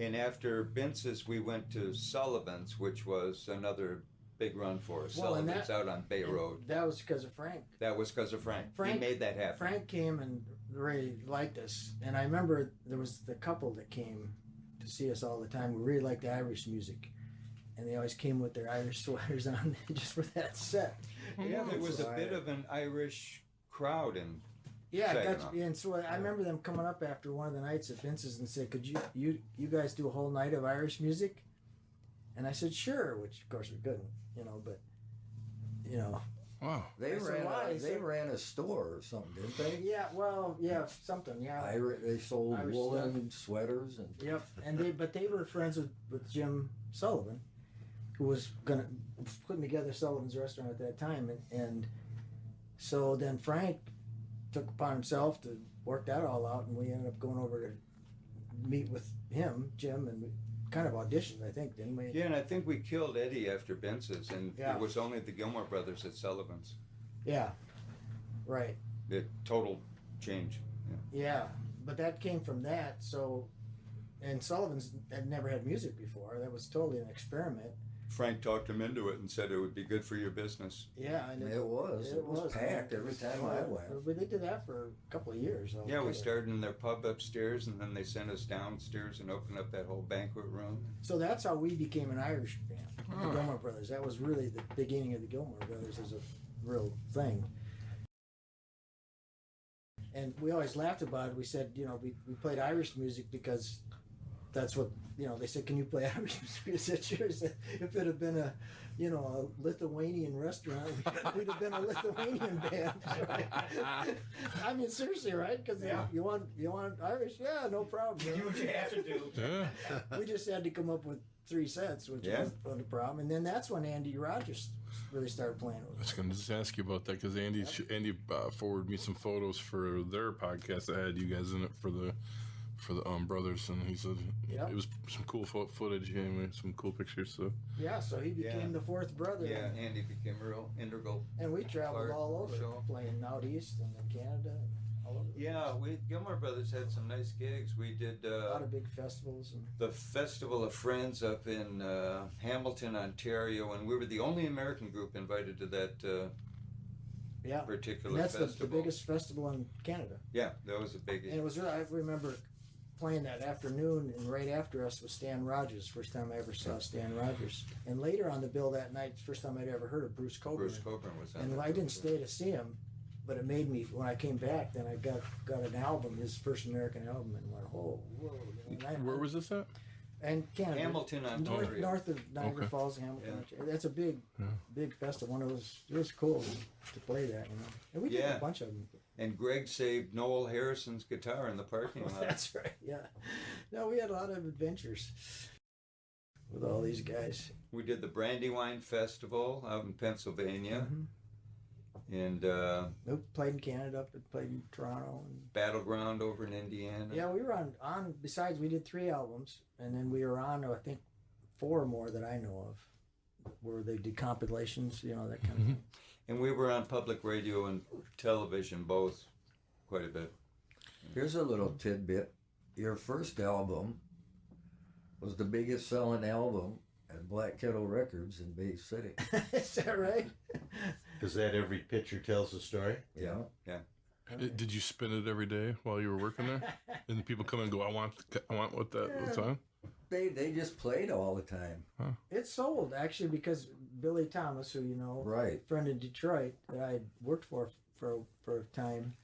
And after Bince's, we went to Sullivan's, which was another big run for us. Well, Sullivan's out on Bay Road. That was because of Frank. That was because of Frank. He made that happen. Frank came and really liked us. And I remember there was the couple that came to see us all the time. We really liked the Irish music. And they always came with their Irish sweaters on just for that set. Yeah, there was a bit of an Irish crowd in Yeah, and so I remember them coming up after one of the nights at Vince's and said, "Could you guys do a whole night of Irish music?" And I said, "Sure," which of course we couldn't, but. Wow. They ran a store or something, didn't they? Yeah, something. Yeah. They sold Irish woolen sweaters and. Yep, and they were friends with Jim Sullivan, who was putting together Sullivan's restaurant at that time, and so then Frank took upon himself to work that all out, and we ended up going over to meet with him, Jim, and we kind of auditioned, I think, didn't we? Yeah, and I think we killed Eddie after Bince's, and it was only the Gilmore Brothers at Sullivan's. Yeah, right. The total change. Yeah, but that came from that, so, and Sullivan's had never had music before. That was totally an experiment. Frank talked him into it and said it would be good for your business. Yeah, and it was packed every time I went. But they did that for a couple of years. Yeah, we started in their pub upstairs, and then they sent us downstairs and opened up that whole banquet room. So that's how we became an Irish band, the Gilmore Brothers. That was really the beginning of the Gilmore Brothers as a real thing. And we always laughed about it. We said, we played Irish music because that's what, they said, "Can you play Irish music?" We said, "Sure." Said, if it had been a Lithuanian restaurant, we'd have been a Lithuanian band. Right? I mean, seriously, right? Because you want Irish? Yeah, no problem. Do what you have to do. Yeah. We just had to come up with 3 sets, which wasn't a problem. And then that's when Andy Rogers really started playing with us. I was going to just ask you about that because Andy forwarded me some photos for their podcast that had you guys in it for the brothers, and he said it was some cool footage. He gave me some cool pictures. So so he became the fourth brother. Yeah, Andy became a real integral. And we traveled all over, playing out east and in Canada, and all over. Yeah, Gilmore Brothers had some nice gigs. We did a lot of big festivals. And the Festival of Friends up in Hamilton, Ontario, and we were the only American group invited to that particular and that's festival. The biggest festival in Canada. Yeah, that was a big. And it was really, I remember playing that afternoon, and right after us was Stan Rogers. First time I ever saw Stan Rogers. And later on the bill that night, first time I'd ever heard of Bruce Cockburn. Bruce Cockburn was on. And I didn't stay to see him, but it made me, when I came back, then I got an album, his first American album, and went, whoa. Where was this at? And Canada. Hamilton, Ontario. North of Niagara Falls, Hamilton, Ontario. That's a big festival. It was cool to play that, And we did a bunch of them. And Greg saved Noel Harrison's guitar in the parking lot. That's right, yeah. No, we had a lot of adventures with all these guys. We did the Brandywine Festival out in Pennsylvania. Mm-hmm. And we played in Canada, played in Toronto. And Battleground over in Indiana. Yeah, we were on, besides we did 3 albums, and then we were on, I think, 4 more that I know of, where they did compilations, that kind of thing. And we were on public radio and television, both, quite a bit. Here's a little tidbit. Your first album was the biggest selling album at Black Kettle Records in Bay City. Is that right? Is that Every Picture Tells a Story? Yeah. Yeah. Did you spin it every day while you were working there? And people come and go, I want what that's on? They just played all the time. Huh. It sold, actually, because Billy Thomas, who right, friend in Detroit that I had worked for a time,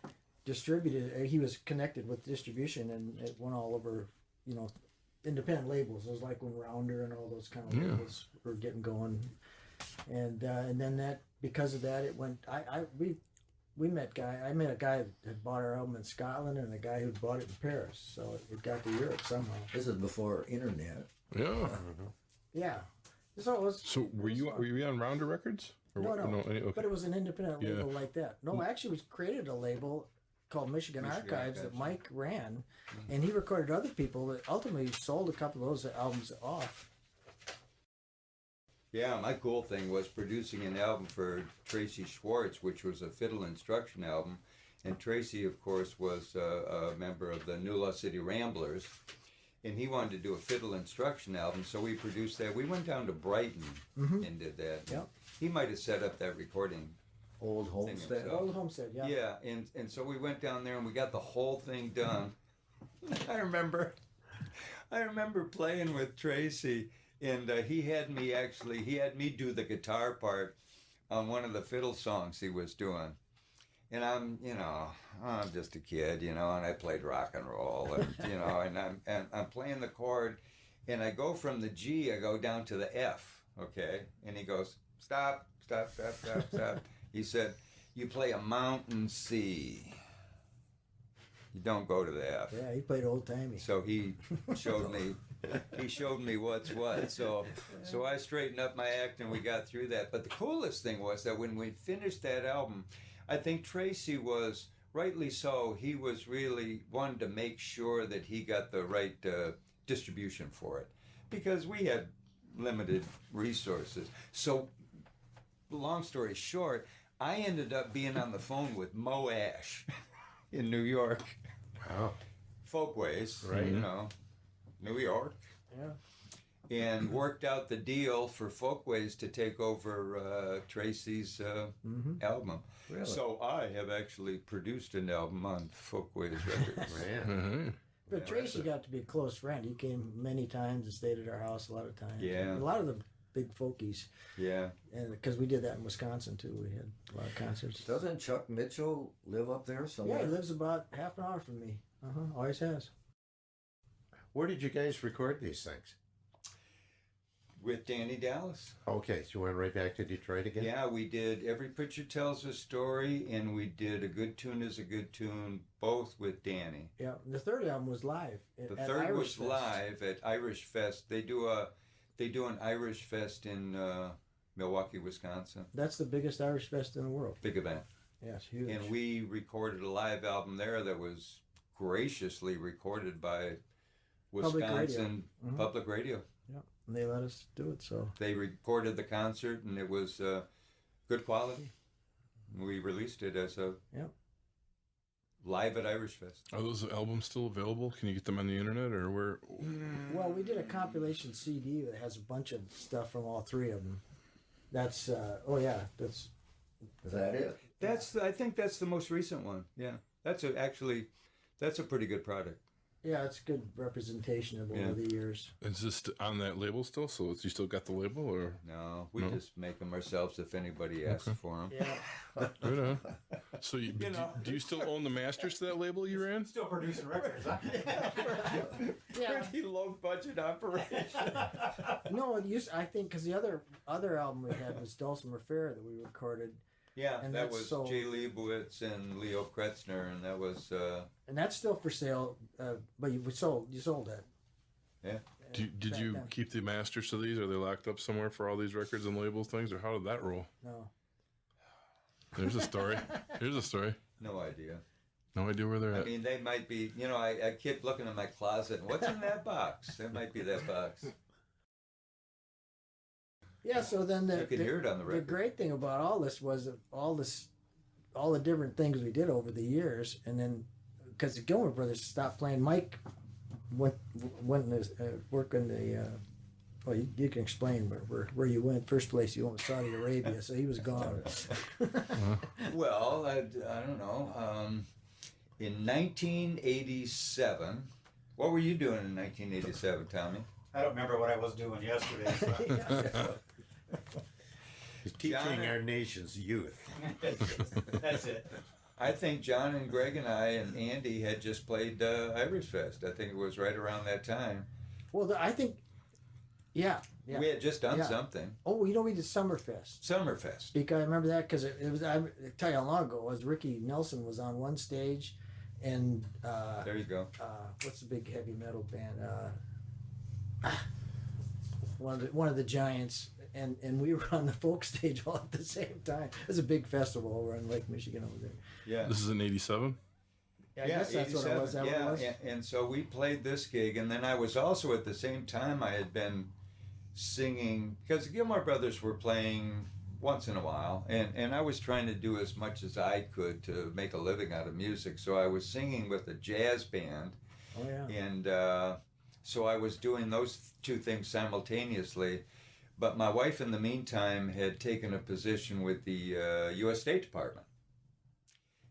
distributed. He was connected with distribution, and it went all over, independent labels. It was like when Rounder and all those kind of labels were getting going, and then that, because of that, it went. We met I met a guy that had bought our album in Scotland, and a guy who bought it in Paris. So it got to Europe somehow. This is before internet. Yeah. Yeah. So it was. So were you on Rounder Records? Or No. Okay. But it was an independent label like that. No, actually, we created a label called Michigan Archives that Mike ran, and he recorded other people that ultimately sold a couple of those albums off. Yeah, my cool thing was producing an album for Tracy Schwartz, which was a fiddle instruction album. And Tracy, of course, was a member of the New Law City Ramblers. and he wanted to do a fiddle instruction album, so we produced that. We went down to Brighton and did that. Yep. He might have set up that recording. Old Homestead. himself. Old Homestead, yeah. Yeah, and so we went down there and we got the whole thing done. I remember playing with Tracy, and he had me do the guitar part on one of the fiddle songs he was doing. And I'm just a kid, and I played rock and roll, and and I'm playing the chord, and I go from the G, I go down to the F, okay? And he goes, stop. He said, you play a mountain C. You don't go to the F. Yeah, he played old timey. So he showed me what's what. So I straightened up my act and we got through that. But the coolest thing was that when we finished that album, I think Tracy was, rightly so, he was really wanted to make sure that he got the right distribution for it. Because we had limited resources. So, long story short, I ended up being on the phone with Mo Ash in New York. Wow. Folkways, Right. New York. Yeah. And worked out the deal for Folkways to take over Tracy's album. Really? So I have actually produced an album on Folkways Records. Man. But Yeah, Tracy that's it. got to be a close friend. He came many times and stayed at our house a lot of times. Yeah. A lot of the big folkies. Yeah. And because we did that in Wisconsin too. We had a lot of concerts. Doesn't Chuck Mitchell live up there somewhere? Yeah, he lives about half an hour from me. Always has. Where did you guys record these things? With Danny Dallas. Okay, so you went right back to Detroit again? Yeah, we did Every Picture Tells a Story, and we did A Good Tune is a Good Tune, both with Danny. Yeah, the third album was live. The at third Irish was Fest. live at Irish Fest. They do an Irish Fest in Milwaukee, Wisconsin. That's the biggest Irish Fest in the world. Big event. Yeah, it's huge. And we recorded a live album there that was graciously recorded by Public radio. Wisconsin Mhm. Public Radio. Yeah, and they let us do it. So They recorded the concert and it was good quality. We released it as a Yep. live at Irish Fest. Are those albums still available? Can you get them on the internet or where? well, we did a compilation CD that has a bunch of stuff from all three of them. That's that's Is that it? I think that's the most recent one. Yeah, that's a pretty good product. yeah, it's good representation of over Yeah. the years. Is this on that label still? So you still got the label or? No, we No? just make them ourselves if anybody asks for them. Yeah, Right on. So You know. do you still own the masters to that label you ran? Still producing records, huh? yeah. Pretty low budget operation. No, I think because the other album we had was Dulcimer Fair that we recorded, Yeah, And that that's was so- Jay Leibowitz and Leo Kretzner, and that was and that's still for sale. But you sold that. Yeah. Did back you then. keep the masters to these? Are they locked up somewhere for all these records and labels things, or how did that roll? No. There's a story. Here's a story. no idea. No idea where they're I at. mean, they might be. I kept looking in my closet, and what's in that box? That might be that box. Yeah. So then You could hear it on the the record. great thing about all this was that all the different things we did over the years, and then because the Gilmour Brothers stopped playing, Mike went to work in the. Well, you can explain where you went. First place you went was Saudi Arabia, so he was gone. Well, I don't know. In 1987, what were you doing in 1987, Tommy? I don't remember what I was doing yesterday. So. He's teaching John- our nation's youth. That's it. I think John and Greg and I and Andy had just played Irish Fest. I think it was right around that time. Well, I think, yeah. We had just done Yeah. something. Oh, we did Summerfest. Summerfest. Because I remember that because it was. I tell you how long ago it was. Ricky Nelson was on one stage, and There you go. what's the big heavy metal band? One of the Giants, and we were on the folk stage all at the same time. It was a big festival over in Lake Michigan over there. Yeah. This is in '87. Yeah, I guess that's what it was. That yeah, what it was? and so we played this gig, and then I was also at the same time I had been singing because the Gilmour Brothers were playing once in a while, and I was trying to do as much as I could to make a living out of music. So I was singing with a jazz band, Oh yeah. and So I was doing those two things simultaneously. But my wife, in the meantime, had taken a position with the U.S. State Department.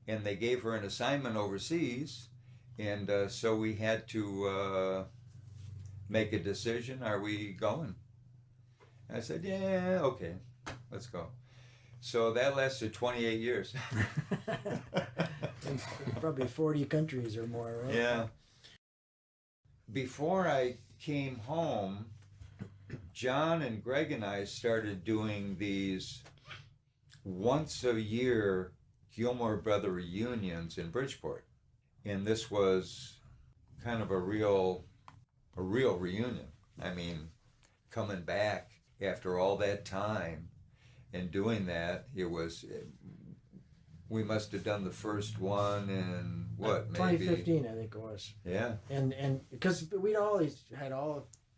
And they gave her an assignment overseas. And so we had to make a decision. Are we going? I said, yeah, okay, let's go. So that lasted 28 years. Probably 40 countries or more, right? Yeah. Before I came home, John and Greg and I started doing these once a year Gilmore Brother reunions in Bridgeport. And this was kind of a real reunion. I mean, coming back after all that time and doing that, we must have done the first one in what, maybe 2015, I think it was. Yeah. And because we'd always had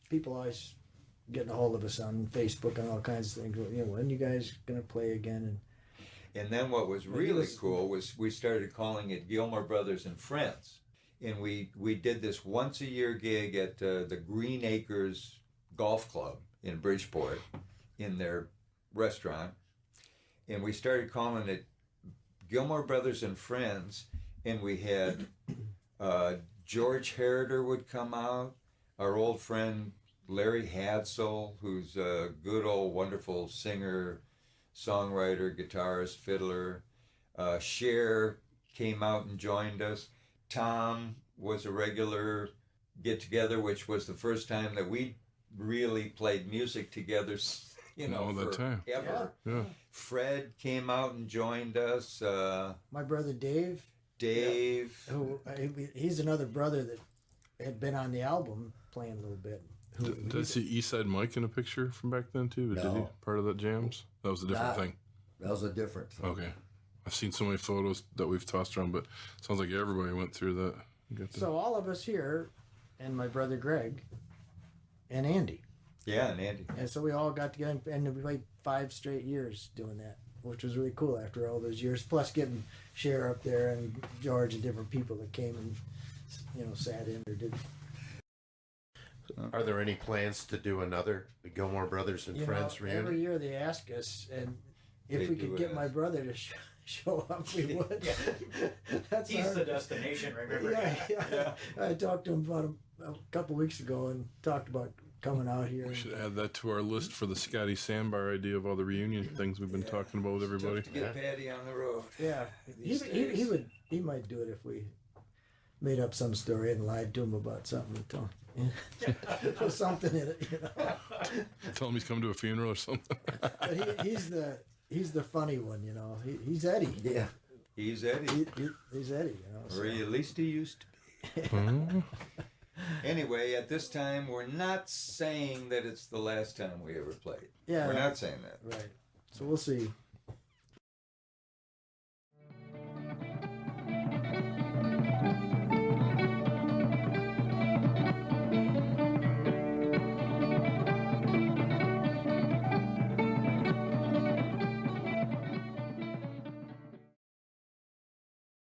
people always getting a hold of us on Facebook and all kinds of things. You know, when you guys gonna play again? And then what was really cool was we started calling it Gilmore Brothers and Friends. And we did this once a year gig at the Green Acres Golf Club in Bridgeport in their restaurant. And we started calling it Gilmore Brothers and Friends. And we had George Heriter would come out, our old friend Larry Hadsell, who's a good old wonderful singer, songwriter, guitarist, fiddler. Cher came out and joined us. Tom was a regular get-together, which was the first time that we really played music together, forever. Yeah. Fred came out and joined us. My brother Dave, who he's another brother that had been on the album playing a little bit. Did I see Eastside Mike in a picture from back then too? No. Did he part of that jams? That was a different thing. That was a different thing. Okay. I've seen so many photos that we've tossed around, but it sounds like everybody went through that. So all of us here, and my brother Greg, and Andy. Yeah, and Andy. And so we all got together, and we played 5 straight years doing that, which was really cool after all those years. Plus getting Cher up there and George and different people that came and, sat in or did. Are there any plans to do another Gilmore Brothers and Friends reunion? Every year they ask us, and if They we do could get ask. my brother to show up, we would. That's He's our- the destination, remember? Yeah. I talked to him about a couple weeks ago and talked about coming out here. We should add that to our list for the Scotty Sandbar idea of all the reunion things we've been talking about with everybody. To get Patty on the road. Yeah, he might do it if we made up some story and lied to him about something. There's something in it, Tell him he's coming to a funeral or something. But he's the funny one, He's Eddie. Yeah. He's Eddie. He's Eddie, Or at least he used to be. Anyway, at this time, we're not saying that it's the last time we ever played. Yeah, We're not saying that. right. So we'll see.